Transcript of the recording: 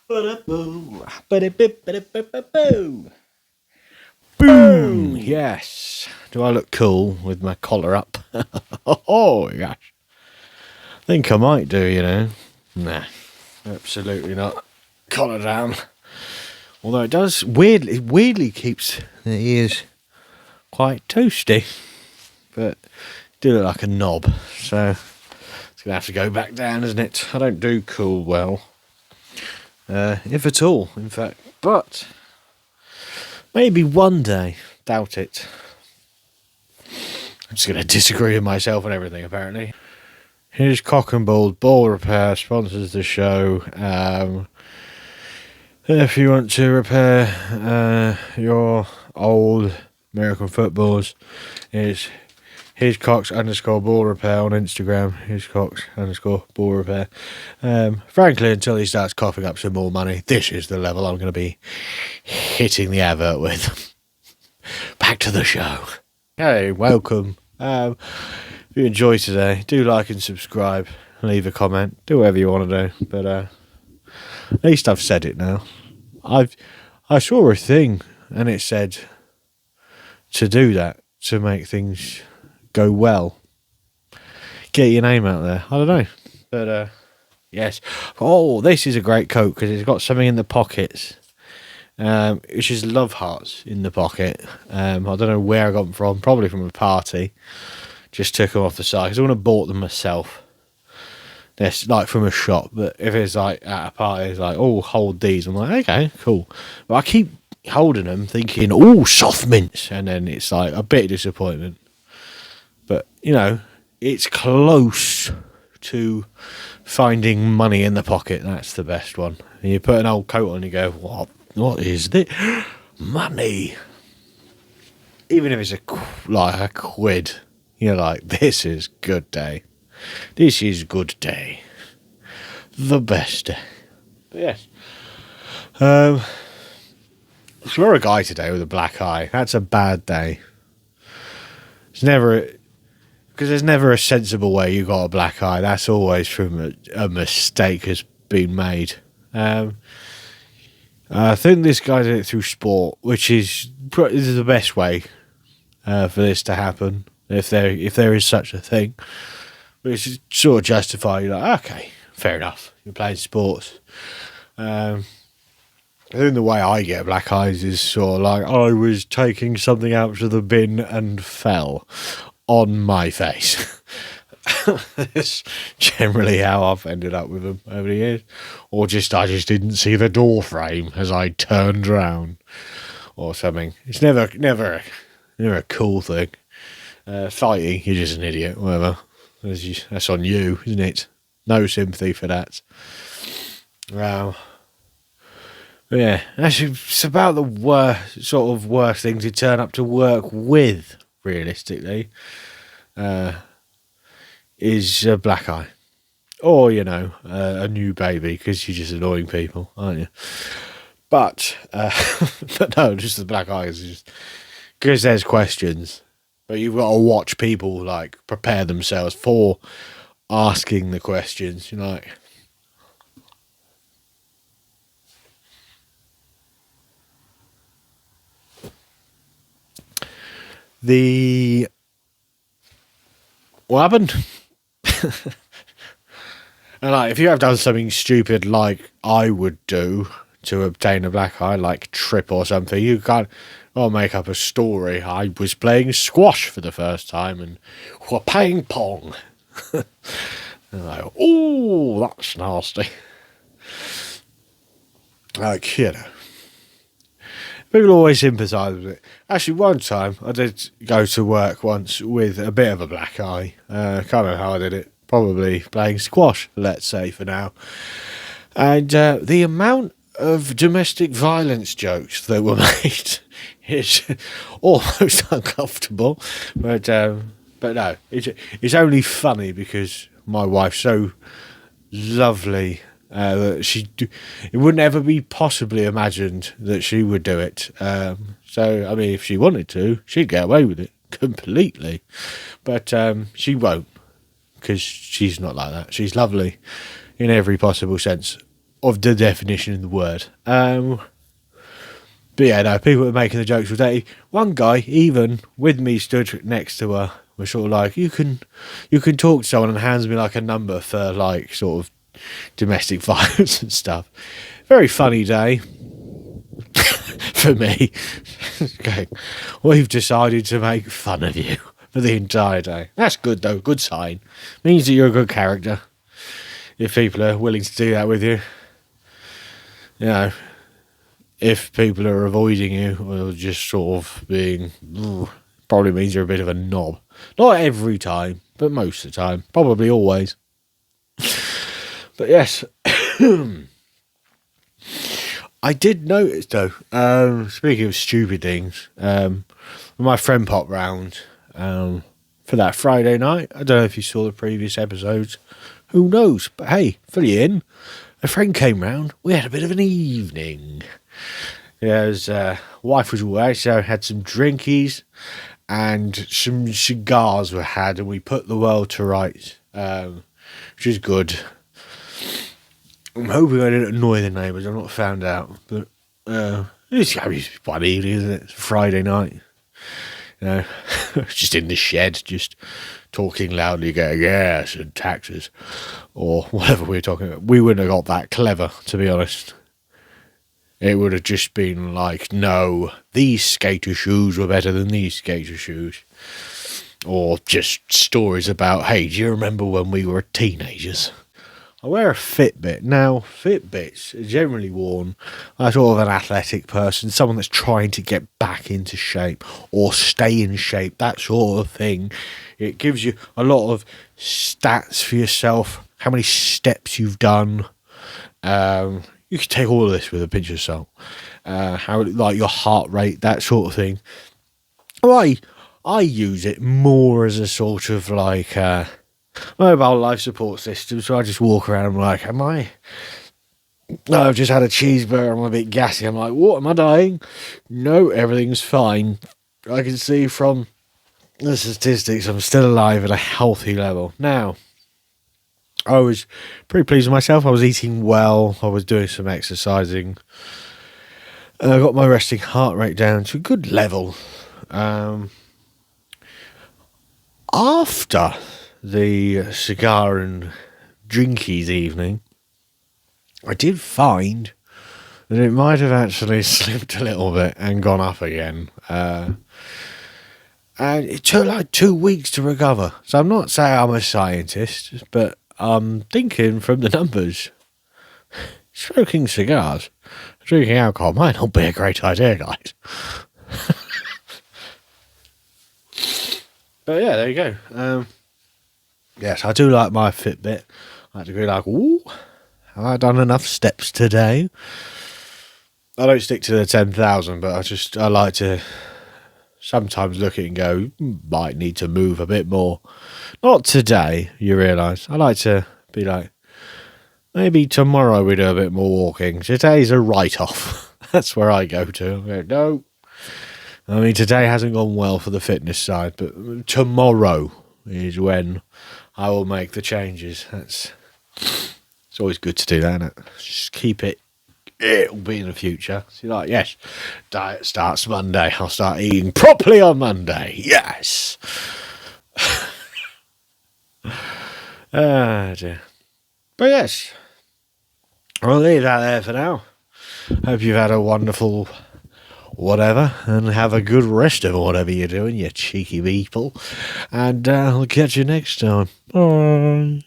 Boom! Yes. Do I look cool with my collar up? Oh, gosh. I think I might do, you know. Nah, absolutely not. Collar down. Although it does weirdly keeps the ears quite toasty. But do look like a knob. So it's going to have to go back down, isn't it? I don't do cool well. If at all, in fact. But maybe one day. Doubt it. I'm just going to disagree with myself and everything, apparently. Here's Cock and Ball Ball Repair, sponsors the show. If you want to repair your old American footballs, it's Here's Cox _ ball repair on Instagram. Here's Cox _ ball repair. Frankly, until he starts coughing up some more money, this is the level I'm going to be hitting the advert with. Back to the show. Hey, welcome. If you enjoy today, do like and subscribe. Leave a comment. Do whatever you want to do. But at least I've said it now. I saw a thing and it said to do that, to make things go well. Get your name out there. I don't know. But yes. Oh, this is a great coat because it's got something in the pockets. Which is love hearts in the pocket. I don't know where I got them from. Probably from a party. Just took them off the side because I wouldn't have bought them myself. They're like from a shop. But if it's like at a party, it's like, oh, hold these. I'm like, okay, cool. But I keep holding them thinking, oh, soft mints. And then it's like a bit of disappointment. But, you know, it's close to finding money in the pocket. That's the best one. And you put an old coat on and you go, what is this? Money. Even if it's a quid, you're like, this is good day. This is good day. The best day. But yes. If you're a guy today with a black eye, that's a bad day. It's never... Because there's never a sensible way you got a black eye. That's always from a mistake has been made. I think this guy did it through sport, which is the best way for this to happen, if there is such a thing. Which is sort of justify, you're like, okay, fair enough. You're playing sports. I think the way I get black eyes is sort of like, I was taking something out of the bin and fell on my face. That's generally how I've ended up with them over the years. Or I just didn't see the door frame as I turned round or something. It's never a cool thing. Fighting, you're just an idiot, whatever. That's on you, isn't it? No sympathy for that. But yeah, actually, it's about the worst thing to turn up to work with, realistically, is a black eye. Or, you know, a new baby, because you're just annoying people, aren't you? But no, just the black eye is just because there's questions. But you've got to watch people, like, prepare themselves for asking the questions. You're like... What happened? And like, if you have done something stupid like I would do to obtain a black eye, like trip or something, you can't make up a story. I was playing squash for the first time and ping pong. And like, oh, that's nasty. Like, you know. People always sympathise with it. Actually, one time I did go to work once with a bit of a black eye. Can't remember how I did it. Probably playing squash, let's say, for now. And the amount of domestic violence jokes that were made is almost uncomfortable. But no, it's only funny because my wife's so lovely. It wouldn't ever be possibly imagined that she would do it. So, I mean, if she wanted to, she'd get away with it completely. But she won't, because she's not like that. She's lovely in every possible sense of the definition of the word. But yeah, no, people were making the jokes all day. One guy, even with me stood next to her, was sort of like, you can talk to someone, and hands me like a number for like sort of domestic violence and stuff. Very funny day for me. Okay, we've decided to make fun of you for the entire day. That's good though, good sign. Means that you're a good character. If people are willing to do that with you. You know, if people are avoiding you or just sort of being, probably means you're a bit of a knob. Not every time, but most of the time. Probably always. But yes, I did notice though, speaking of stupid things, my friend popped round for that Friday night. I don't know if you saw the previous episodes. Who knows? But hey, fill you in. A friend came round. We had a bit of an evening. Yeah, his wife was away, so I had some drinkies and some cigars were had, and we put the world to rights, which is good. I'm hoping I didn't annoy the neighbours. I've not found out, but it's one evening, isn't it? It's Friday night. You know, just in the shed, just talking loudly, going, yes, and taxes, or whatever we were talking about. We wouldn't have got that clever, to be honest. It would have just been like, no, these skater shoes were better than these skater shoes. Or just stories about, hey, do you remember when we were teenagers? I wear a Fitbit. Now, Fitbits are generally worn by sort of an athletic person, someone that's trying to get back into shape or stay in shape, that sort of thing. It gives you a lot of stats for yourself, how many steps you've done. You can take all of this with a pinch of salt. How, like, your heart rate, that sort of thing. I use it more as a sort of like mobile life support system, so I just walk around, I'm like, I've just had a cheeseburger, I'm a bit gassy, I'm like, what, am I dying? No, everything's fine. I can see from the statistics I'm still alive at a healthy level. Now, I was pretty pleased with myself. I was eating well, I was doing some exercising, and I got my resting heart rate down to a good level. After the cigar and drinkies evening, I did find that it might have actually slipped a little bit and gone up again. And it took like 2 weeks to recover. So I'm not saying I'm a scientist, but I'm thinking from the numbers, smoking cigars, drinking alcohol might not be a great idea, guys. But yeah, there you go. Yes, I do like my Fitbit. I like to be like, ooh, have I done enough steps today? I don't stick to the 10,000, but I like to sometimes look at it and go, might need to move a bit more. Not today, you realise. I like to be like, maybe tomorrow we do a bit more walking. Today's a write-off. That's where I go to. I go, no. I mean, today hasn't gone well for the fitness side, but tomorrow is when I will make the changes. It's always good to do that, isn't it? Just keep it. It'll be in the future. So you're like, yes, diet starts Monday. I'll start eating properly on Monday. Yes. Dear. But yes, I'll leave that there for now. Hope you've had a wonderful whatever, and have a good rest of whatever you're doing, you cheeky people. And I'll catch you next time. Bye.